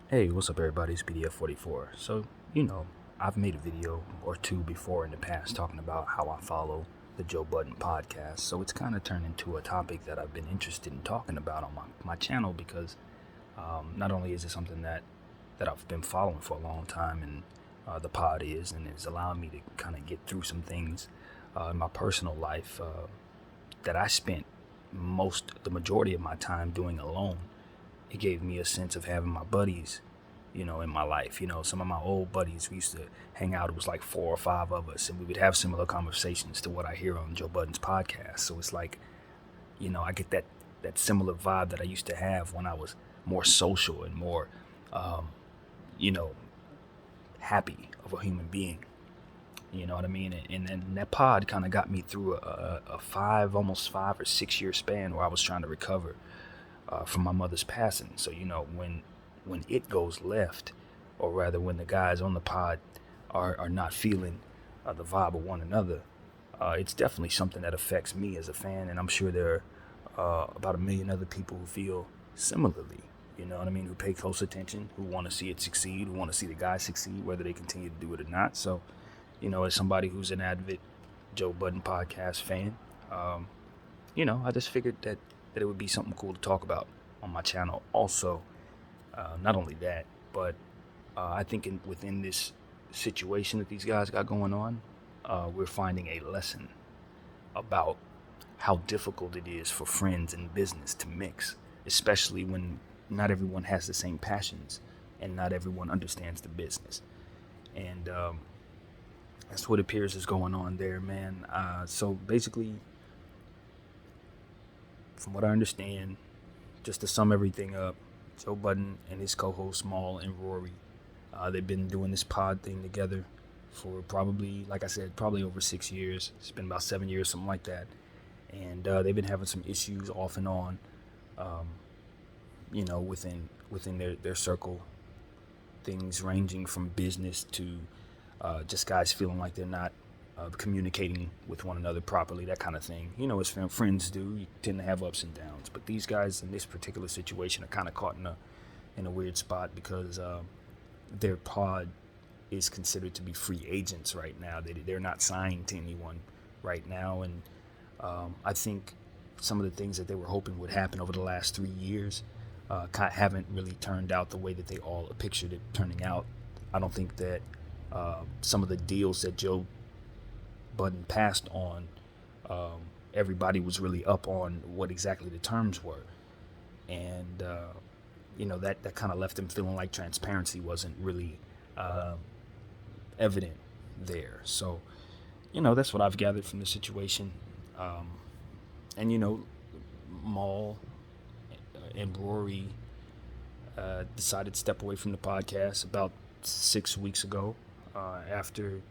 Hey, what's up, everybody? It's PDF44. I've made a video or two before in the past talking about how I follow the Joe Budden Podcast. So it's kind of turned into a topic that I've been interested in talking about on my channel because not only is it something that I've been following for a long time, and the pod is, and it's allowing me to kind of get through some things in my personal life that I spent the majority of my time doing alone. It gave me a sense of having my buddies, in my life. Some of my old buddies, we used to hang out. It was like 4 or 5 of us, and we would have similar conversations to what I hear on Joe Budden's podcast. So it's like, I get that similar vibe that I used to have when I was more social and more, you know, happy of a human being. You know what I mean? And then that pod kind of got me through almost 5 or 6 year span where I was trying to recover from my mother's passing. So when it goes left, or rather when the guys on the pod are not feeling the vibe of one another, it's definitely something that affects me as a fan, and I'm sure there are about 1 million other people who feel similarly. You know what I mean? Who pay close attention, who want to see it succeed, who want to see the guys succeed, whether they continue to do it or not. So, as somebody who's an avid Joe Budden podcast fan, I just figured that it would be something cool to talk about on my channel. Also, not only that, but I think within this situation that these guys got going on, we're finding a lesson about how difficult it is for friends and business to mix, especially when not everyone has the same passions and not everyone understands the business. And that's what appears is going on there, man. So basically, from what I understand, just to sum everything up, Joe Budden and his co-hosts Maul and Rory, they've been doing this pod thing together for probably, like I said, probably over 6 years. It's been about 7 years, something like that. And they've been having some issues off and on, within their circle. Things ranging from business to just guys feeling like they're not communicating with one another properly, that kind of thing. As friends do, you tend to have ups and downs. But these guys in this particular situation are kind of caught in a weird spot because their pod is considered to be free agents right now. They're not signed to anyone right now, and I think some of the things that they were hoping would happen over the last 3 years haven't really turned out the way that they all pictured it turning out. I don't think that some of the deals that Joe Budden passed on, everybody was really up on what exactly the terms were. And, that kind of left them feeling like transparency wasn't really evident there. So, that's what I've gathered from the situation. And Maul and Rory decided to step away from the podcast about 6 weeks ago after,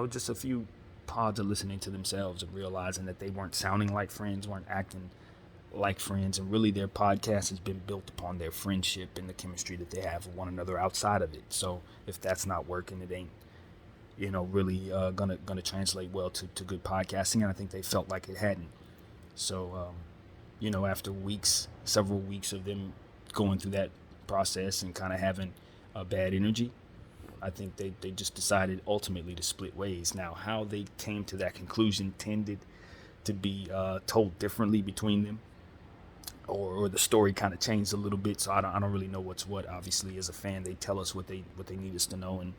just a few pods of listening to themselves and realizing that they weren't sounding like friends, weren't acting like friends, and really their podcast has been built upon their friendship and the chemistry that they have with one another outside of it. So if that's not working, it ain't really gonna translate well to good podcasting, and I think they felt like it hadn't. So after several weeks of them going through that process and kind of having a bad energy, I think they just decided ultimately to split ways. Now, how they came to that conclusion tended to be told differently between them, or the story kind of changed a little bit. So I don't really know what's what. Obviously, as a fan, they tell us what they need us to know, and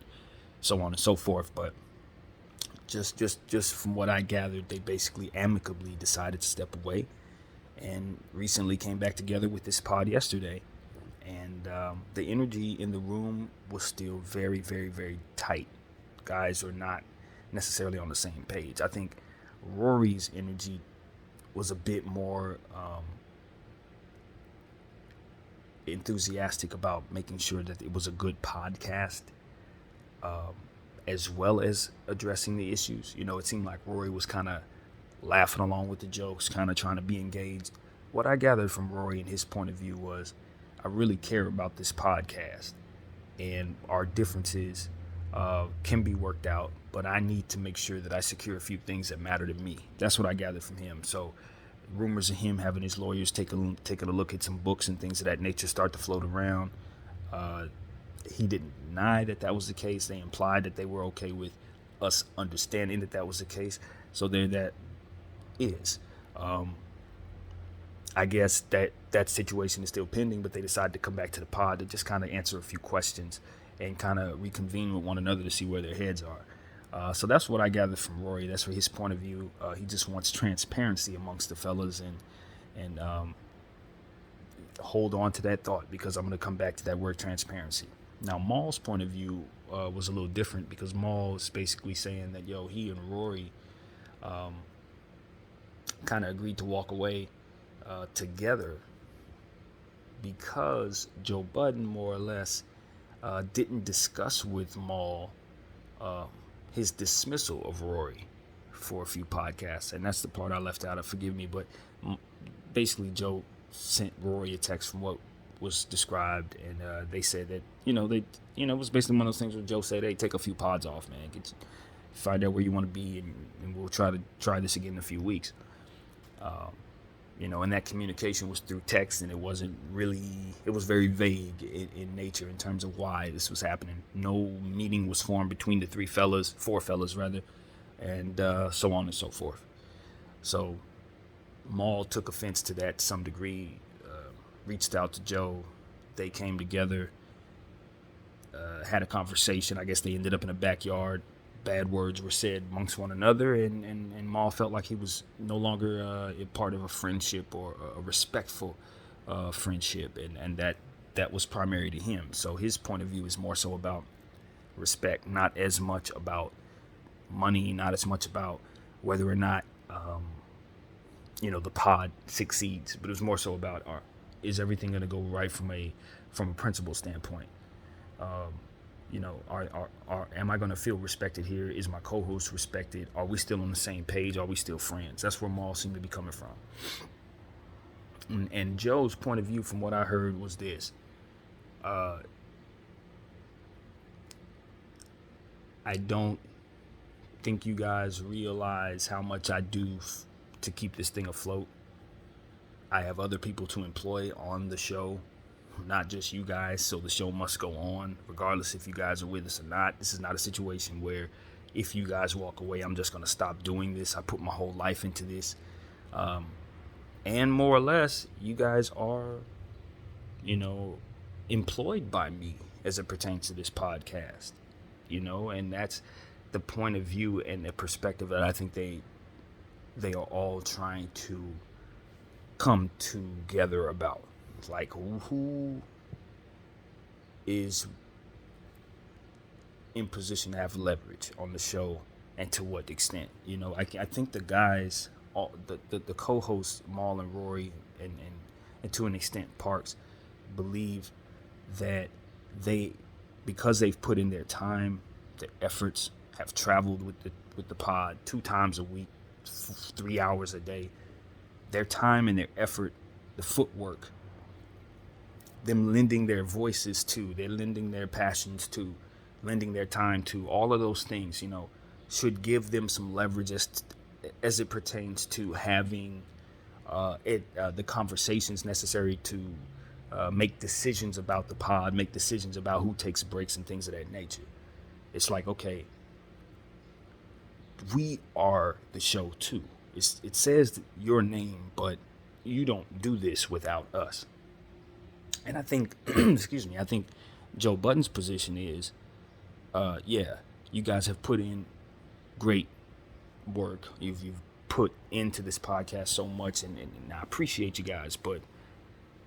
so on and so forth. But just from what I gathered, they basically amicably decided to step away, and recently came back together with this pod yesterday. And the energy in the room was still very, very, very tight. Guys are not necessarily on the same page. I think Rory's energy was a bit more enthusiastic about making sure that it was a good podcast, as well as addressing the issues. It seemed like Rory was kind of laughing along with the jokes, kind of trying to be engaged. What I gathered from Rory and his point of view was, I really care about this podcast, and our differences can be worked out, but I need to make sure that I secure a few things that matter to me. That's what I gathered from him. So rumors of him having his lawyers taking a look at some books and things of that nature start to float around. He didn't deny that was the case. They implied that they were okay with us understanding that was the case. So there that is. I guess that situation is still pending, but they decided to come back to the pod to just kind of answer a few questions and kind of reconvene with one another to see where their heads are. So that's what I gathered from Rory. That's from his point of view. He just wants transparency amongst the fellas and hold on to that thought, because I'm going to come back to that word transparency. Now, Maul's point of view was a little different, because Maul is basically saying that, he and Rory kind of agreed to walk away together because Joe Budden more or less didn't discuss with Maul his dismissal of Rory for a few podcasts. And that's the part I left out of, forgive me, but basically Joe sent Rory a text from what was described, and they said that, it was basically one of those things where Joe said, hey, take a few pods off, man, find out where you want to be, and we'll try this again in a few weeks. And that communication was through text, and it was very vague in nature in terms of why this was happening. No meeting was formed between the four fellas rather, and so on and so forth. So Maul took offense to that to some degree, reached out to Joe. They came together, had a conversation. I guess they ended up in a backyard. Bad words were said amongst one another, and Maul felt like he was no longer a part of a friendship or a respectful friendship, and that was primary to him. So his point of view is more so about respect, not as much about money, not as much about whether or not the pod succeeds, but it was more so about is everything going to go right from a principle standpoint. Am I going to feel respected here? Is my co-host respected? Are we still on the same page? Are we still friends? That's where Maul seemed to be coming from. And Joe's point of view, from what I heard, was this. I don't think you guys realize how much I do to keep this thing afloat. I have other people to employ on the show, not just you guys, so the show must go on regardless if you guys are with us or not. This is not a situation where if you guys walk away, I'm just going to stop doing this. I put my whole life into this. And more or less, you guys are, employed by me as it pertains to this podcast, and that's the point of view and the perspective that I think they are all trying to come together about. Like, who is in position to have leverage on the show, and to what extent? I think the guys, the co-hosts, Maul and Rory, and to an extent Parks, believe that because they've put in their time, their efforts, have traveled with the pod 2 times a week, 3 hours a day, their time and their effort, the footwork, them lending their voices to, they're lending their passions to, lending their time to, all of those things, should give them some leverage as it pertains to having the conversations necessary to make decisions about the pod, make decisions about who takes breaks and things of that nature. It's like, okay, we are the show too. It says your name, but you don't do this without us. And I think, I think Joe Budden's position is, you guys have put in great work. You've put into this podcast so much, and I appreciate you guys, but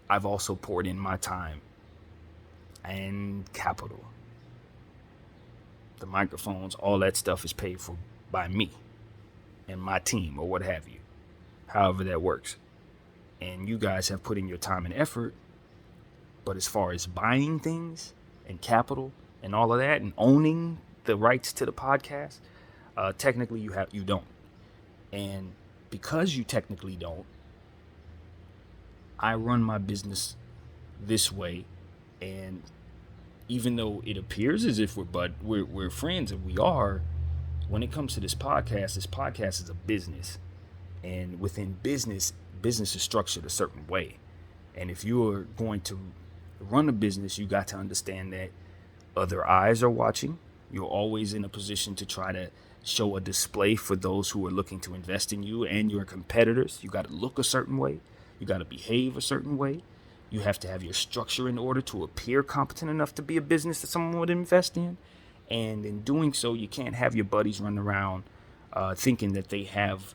I've also poured in my time and capital. The microphones, all that stuff is paid for by me and my team, or what have you, however that works. And you guys have put in your time and effort, but as far as buying things and capital and all of that and owning the rights to the podcast, technically you don't. And because you technically don't, I run my business this way, and even though it appears as if we're friends, and we are, when it comes to this podcast is a business. And within business, business is structured a certain way. And if you're going to run a business, you got to understand that other eyes are watching. You're always in a position to try to show a display for those who are looking to invest in you and your competitors. You got to look a certain way. You got to behave a certain way. You have to have your structure in order to appear competent enough to be a business that someone would invest in. And in doing so, you can't have your buddies run around thinking that they have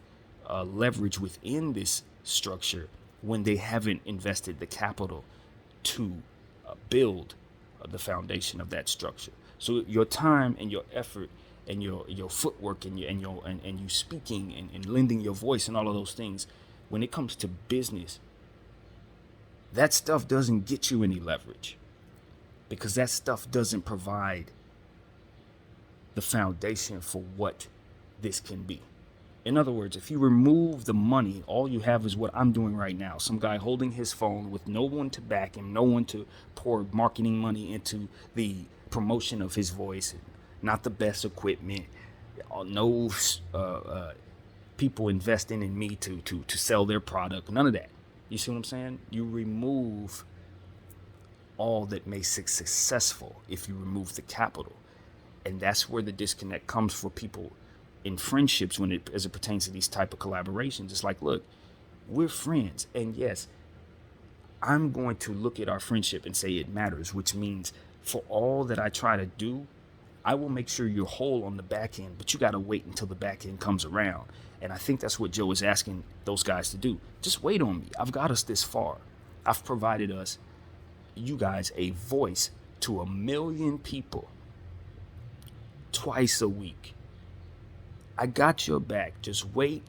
leverage within this structure when they haven't invested the capital to build the foundation of that structure. So your time and your effort and your footwork and you speaking and lending your voice and all of those things, when it comes to business, that stuff doesn't get you any leverage, because that stuff doesn't provide the foundation for what this can be. In other words, if you remove the money, all you have is what I'm doing right now. Some guy holding his phone with no one to back him, no one to pour marketing money into the promotion of his voice, not the best equipment, no people investing in me to sell their product, none of that. You see what I'm saying? You remove all that makes it successful if you remove the capital. And that's where the disconnect comes for people in friendships as it pertains to these type of collaborations. It's like, look, we're friends. And yes, I'm going to look at our friendship and say it matters, which means for all that I try to do, I will make sure you're whole on the back end, but you got to wait until the back end comes around. And I think that's what Joe is asking those guys to do. Just wait on me. I've got us this far. I've provided you guys, a voice to 1 million people twice a week. I got your back. Just wait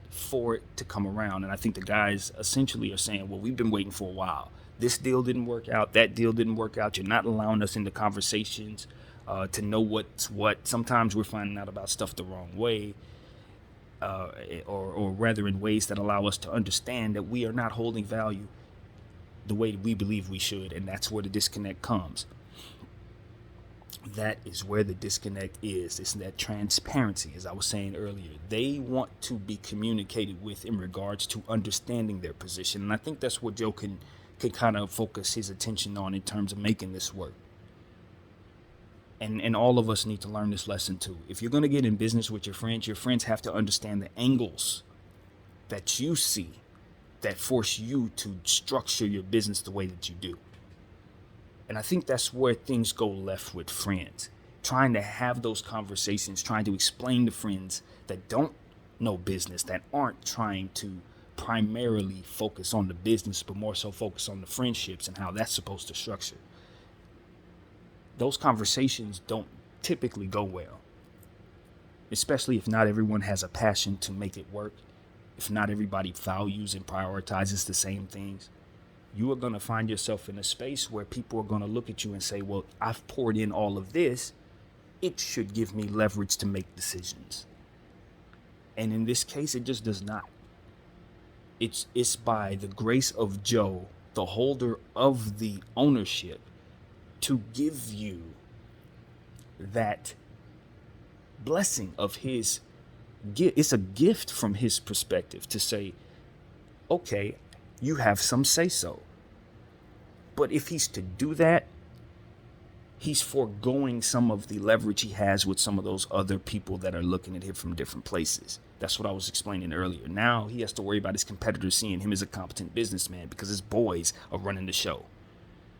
for it to come around. And I think the guys essentially are saying, well, we've been waiting for a while. This deal didn't work out. That deal didn't work out. You're not allowing us into conversations to know what's what. Sometimes we're finding out about stuff the wrong way, or rather in ways that allow us to understand that we are not holding value the way we believe we should. And that's where the disconnect comes. That is where the disconnect is. It's that transparency, as I was saying earlier. They want to be communicated with in regards to understanding their position. And I think that's what Joe can kind of focus his attention on in terms of making this work. And all of us need to learn this lesson too. If you're going to get in business with your friends have to understand the angles that you see that force you to structure your business the way that you do. And I think that's where things go left with friends. Trying to have those conversations, trying to explain to friends that don't know business, that aren't trying to primarily focus on the business, but more so focus on the friendships and how that's supposed to structure. Those conversations don't typically go well, especially if not everyone has a passion to make it work, if not everybody values and prioritizes the same things. You are going to find yourself in a space where people are going to look at you and say, well, I've poured in all of this. It should give me leverage to make decisions. And in this case, it just does not. It's by the grace of Joe, the holder of the ownership, to give you that blessing of his gift. It's a gift from his perspective to say, okay, you have some say so. But if he's to do that, he's foregoing some of the leverage he has with some of those other people that are looking at him from different places. That's what I was explaining earlier. Now he has to worry about his competitors seeing him as a competent businessman because his boys are running the show.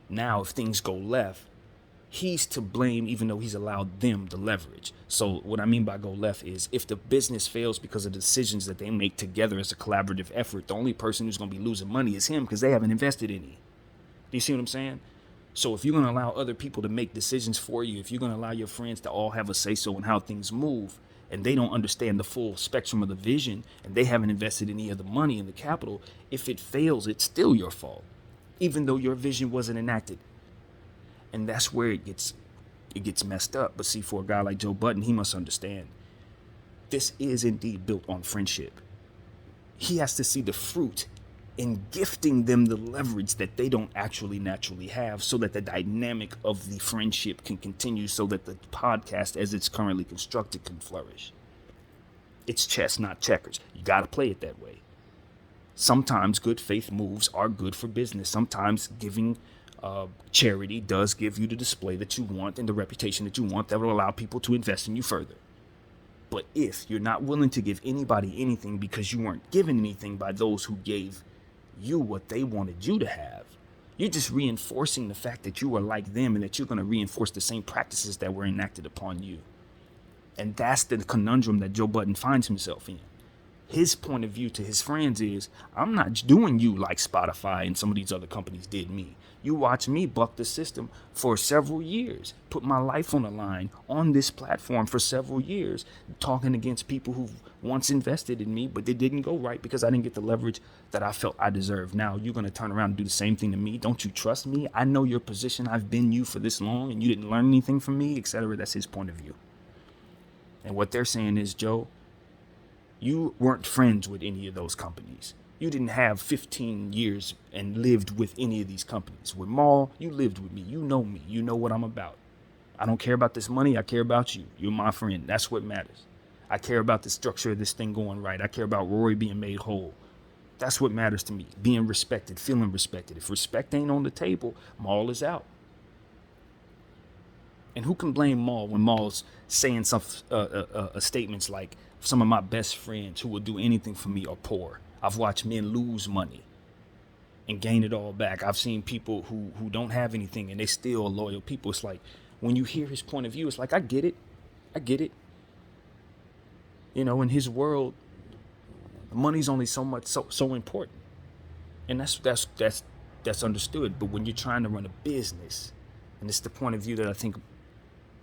Now, if things go left, he's to blame, even though he's allowed them the leverage. So what I mean by go left is if the business fails because of the decisions that they make together as a collaborative effort, the only person who's going to be losing money is him because they haven't invested in it. Do you see what I'm saying? So if you're going to allow other people to make decisions for you, if you're going to allow your friends to all have a say-so in how things move, and they don't understand the full spectrum of the vision, and they haven't invested any of the money in the capital, if it fails, it's still your fault, even though your vision wasn't enacted. And that's where it gets messed up. But see, for a guy like Joe Budden, he must understand this is indeed built on friendship. He has to see the fruit in gifting them the leverage that they don't actually naturally have, so that the dynamic of the friendship can continue, so that the podcast as it's currently constructed can flourish. It's chess, not checkers. You got to play it that way. Sometimes good faith moves are good for business. Sometimes giving charity does give you the display that you want and the reputation that you want that will allow people to invest in you further. But if you're not willing to give anybody anything because you weren't given anything by those who gave you what they wanted you to have, you're just reinforcing the fact that you are like them and that you're going to reinforce the same practices that were enacted upon you. And that's the conundrum that Joe Budden finds himself in. His point of view to his friends is, I'm not doing you like Spotify and some of these other companies did me. You watch me buck the system for several years, put my life on the line on this platform for several years, talking against people who once invested in me, but they didn't go right because I didn't get the leverage that I felt I deserved. Now you're going to turn around and do the same thing to me. Don't you trust me? I know your position. I've been you for this long and you didn't learn anything from me, etc. That's his point of view. And what they're saying is, Joe, you weren't friends with any of those companies. You didn't have 15 years and lived with any of these companies. With Maul, you lived with me. You know me. You know what I'm about. I don't care about this money. I care about you. You're my friend. That's what matters. I care about the structure of this thing going right. I care about Rory being made whole. That's what matters to me. Being respected, feeling respected. If respect ain't on the table, Maul is out. And who can blame Maul when Maul's saying some statements like, some of my best friends who will do anything for me are poor. I've watched men lose money and gain it all back. I've seen people who don't have anything and they still are loyal people. It's like, when you hear his point of view, it's like, I get it. You know, in his world, money's only so much, so important. And that's understood. But when you're trying to run a business, and it's the point of view that I think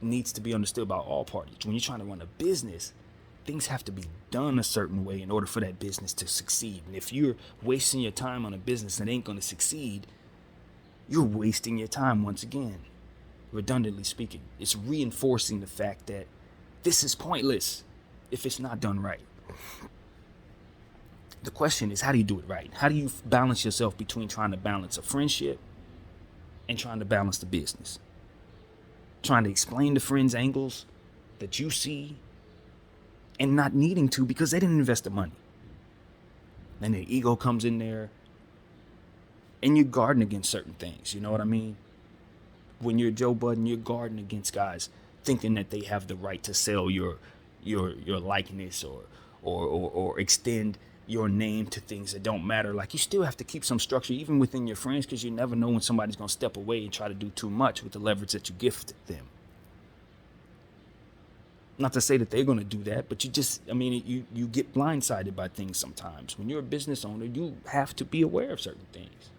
needs to be understood by all parties. When you're trying to run a business, things have to be done a certain way in order for that business to succeed. And if you're wasting your time on a business that ain't going to succeed, you're wasting your time once again. Redundantly speaking, it's reinforcing the fact that this is pointless if it's not done right. The question is, how do you do it right? How do you balance yourself between trying to balance a friendship and trying to balance the business? Trying to explain the friends' angles that you see and not needing to because they didn't invest the money. Then their ego comes in there and you're guarding against certain things. You know what I mean? When you're Joe Budden, you're guarding against guys thinking that they have the right to sell your likeness or extend your name to things that don't matter. Like, you still have to keep some structure even within your friends because you never know when somebody's going to step away and try to do too much with the leverage that you gifted them. Not to say that they're going to do that, but you get blindsided by things sometimes. When you're a business owner, you have to be aware of certain things.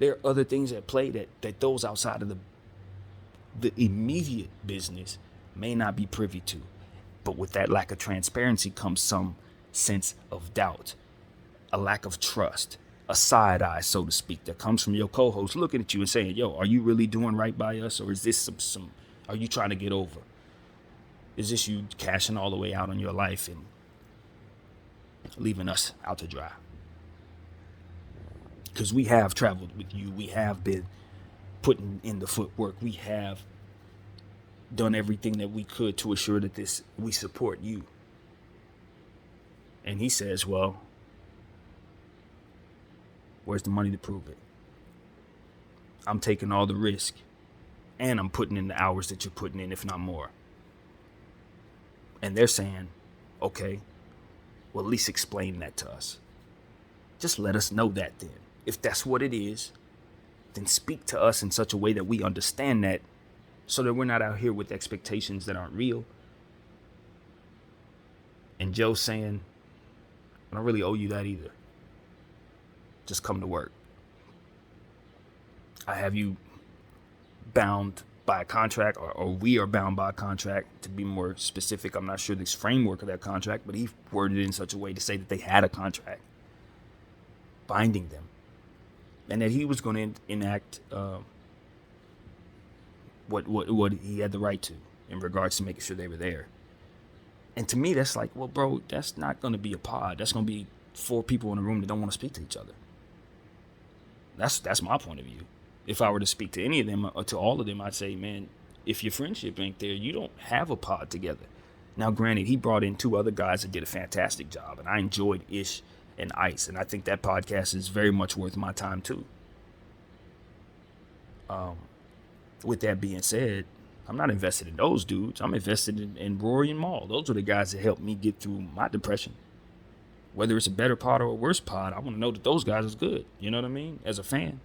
There are other things at play that those outside of the immediate business may not be privy to. But with that lack of transparency comes some sense of doubt, a lack of trust, a side eye, so to speak, that comes from your co-host looking at you and saying, yo, are you really doing right by us? Or is this some are you trying to get over? Is this you cashing all the way out on your life and leaving us out to dry? Because we have traveled with you. We have been putting in the footwork. We have done everything that we could to assure that we support you. And he says, well, where's the money to prove it? I'm taking all the risk and I'm putting in the hours that you're putting in, if not more. And they're saying, okay, well, at least explain that to us. Just let us know that then. If that's what it is, then speak to us in such a way that we understand that so that we're not out here with expectations that aren't real. And Joe's saying, I don't really owe you that either. Just come to work. I have you bound by a contract, or we are bound by a contract. To be more specific, I'm not sure the framework of that contract, but he worded it in such a way to say that they had a contract binding them, and that he was going to enact what he had the right to in regards to making sure they were there. And to me, that's like, well, bro, that's not going to be a pod. That's going to be 4 people in a room that don't want to speak to each other. That's my point of view. If I were to speak to any of them or to all of them, I'd say, man, if your friendship ain't there, you don't have a pod together. Now, granted, he brought in 2 other guys that did a fantastic job, and I enjoyed Ish and Ice. And I think that podcast is very much worth my time too. With that being said, I'm not invested in those dudes. I'm invested in Rory and Maul. Those are the guys that helped me get through my depression. Whether it's a better pod or a worse pod, I want to know that those guys is good. You know what I mean? As a fan.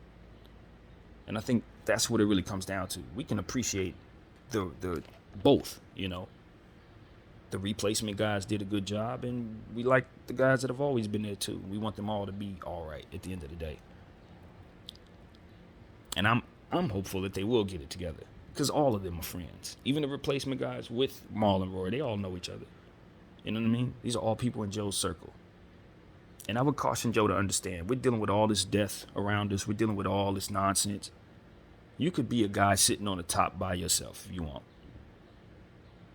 And I think that's what it really comes down to. We can appreciate the both, you know. The replacement guys did a good job, and we like the guys that have always been there too. We want them all to be all right at the end of the day. And I'm hopeful that they will get it together, because all of them are friends. Even the replacement guys with Maul and Roy, they all know each other. You know what I mean? These are all people in Joe's circle. And I would caution Joe to understand, we're dealing with all this death around us. We're dealing with all this nonsense. You could be a guy sitting on the top by yourself if you want.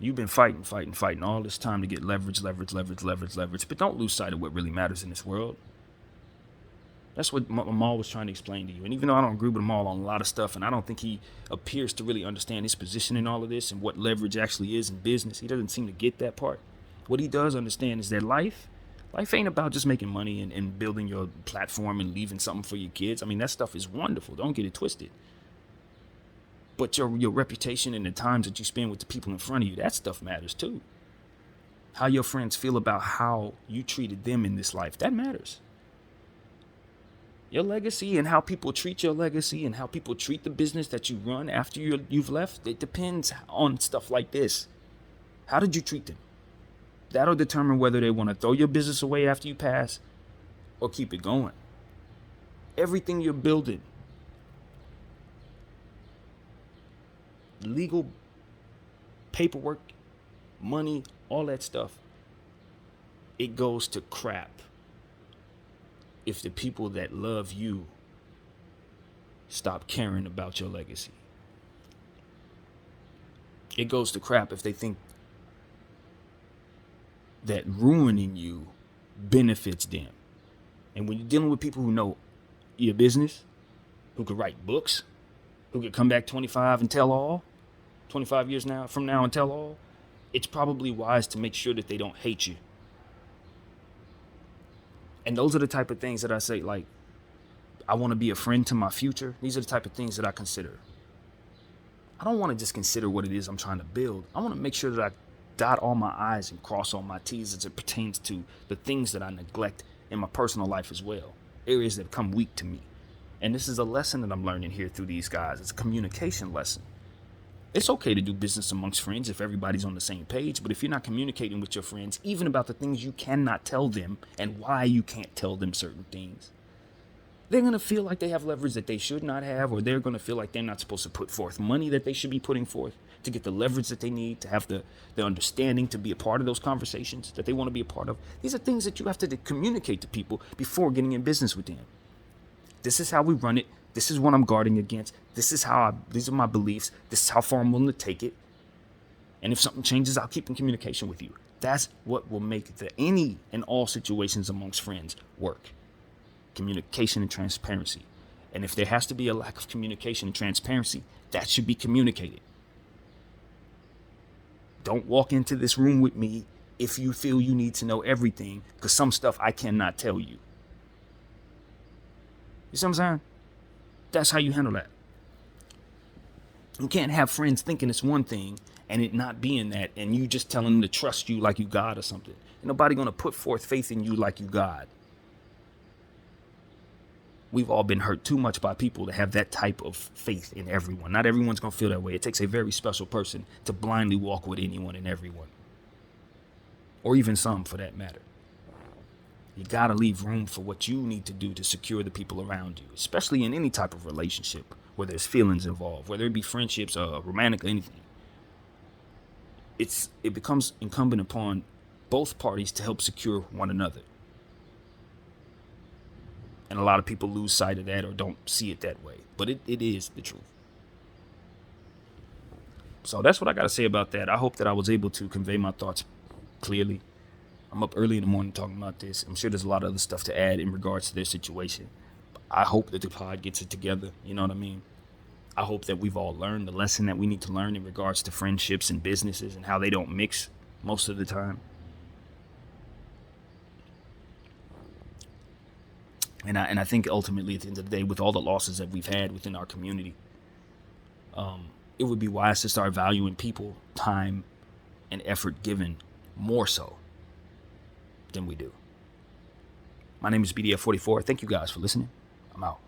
You've been fighting all this time to get leverage. But don't lose sight of what really matters in this world. That's what Maul was trying to explain to you. And even though I don't agree with Maul on a lot of stuff, and I don't think he appears to really understand his position in all of this and what leverage actually is in business, he doesn't seem to get that part. What he does understand is that life ain't about just making money and building your platform and leaving something for your kids. I mean, that stuff is wonderful. Don't get it twisted. But your reputation and the times that you spend with the people in front of you, that stuff matters too. How your friends feel about how you treated them in this life, that matters. Your legacy and how people treat your legacy and how people treat the business that you run after you've left, it depends on stuff like this. How did you treat them? That'll determine whether they want to throw your business away after you pass or keep it going. Everything you're building, legal paperwork, money, all that stuff, it goes to crap if the people that love you stop caring about your legacy. It goes to crap if they think that ruining you benefits them. And when you're dealing with people who know your business, who could write books, who could come back 25 and tell all, 25 years from now and tell all, it's probably wise to make sure that they don't hate you. And those are the type of things that I say, like, I want to be a friend to my future. These are the type of things that I consider. I don't want to just consider what it is I'm trying to build. I want to make sure that I dot all my I's and cross all my T's as it pertains to the things that I neglect in my personal life as well. Areas that come weak to me. And this is a lesson that I'm learning here through these guys. It's a communication lesson. It's okay to do business amongst friends if everybody's on the same page, but if you're not communicating with your friends, even about the things you cannot tell them and why you can't tell them certain things, they're going to feel like they have leverage that they should not have, or they're going to feel like they're not supposed to put forth money that they should be putting forth to get the leverage that they need, to have the understanding to be a part of those conversations that they want to be a part of. These are things that you have to communicate to people before getting in business with them. This is how we run it. This is what I'm guarding against. These are my beliefs. This is how far I'm willing to take it. And if something changes, I'll keep in communication with you. That's what will make any and all situations amongst friends work. Communication and transparency. And if there has to be a lack of communication and transparency, that should be communicated. Don't walk into this room with me if you feel you need to know everything, because some stuff I cannot tell you. You see what I'm saying? That's how you handle that. You can't have friends thinking it's one thing and it not being that, and you just telling them to trust you like you God or something. Ain't nobody gonna put forth faith in you like you God. We've all been hurt too much by people to have that type of faith in everyone. Not everyone's gonna feel that way. It takes a very special person to blindly walk with anyone and everyone. Or even some, for that matter. You gotta leave room for what you need to do to secure the people around you, especially in any type of relationship where there's feelings involved, whether it be friendships or romantic or anything. It becomes incumbent upon both parties to help secure one another. And a lot of people lose sight of that or don't see it that way. But it is the truth. So that's what I got to say about that. I hope that I was able to convey my thoughts clearly. I'm up early in the morning talking about this. I'm sure there's a lot of other stuff to add in regards to their situation. I hope that the pod gets it together. You know what I mean? I hope that we've all learned the lesson that we need to learn in regards to friendships and businesses and how they don't mix most of the time. And I think ultimately at the end of the day, with all the losses that we've had within our community, it would be wise to start valuing people, time, and effort given more so than we do. My name is BDF44. Thank you guys for listening. I'm out.